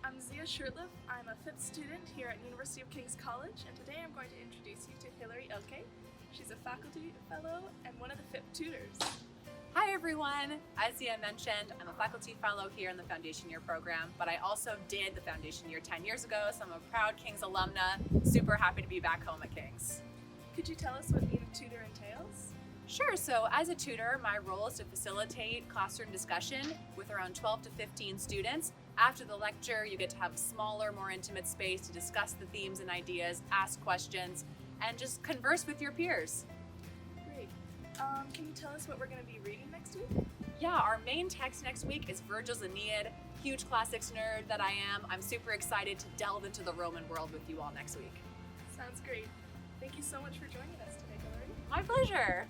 I'm Zia Shurtleff. I'm a 5th student here at University of King's College, and today I'm going to introduce you to Hilary Ilkay. She's a faculty fellow and one of the 5th tutors. Hi everyone! As Zia mentioned, I'm a faculty fellow here in the foundation year program, but I also did the foundation year 10 years ago, so I'm a proud King's alumna. Super happy to be back home at King's. Could you tell us what being a tutor entails? Sure, so as a tutor, my role is to facilitate classroom discussion with around 12 to 15 students. After the lecture, you get to have a smaller, more intimate space to discuss the themes and ideas, ask questions, and just converse with your peers. Great. Can you tell us what we're going to be reading next week? Yeah, our main text next week is Virgil's Aeneid. Huge classics nerd that I am. I'm super excited to delve into the Roman world with you all next week. Sounds great. Thank you so much for joining us today, Hilary. My pleasure.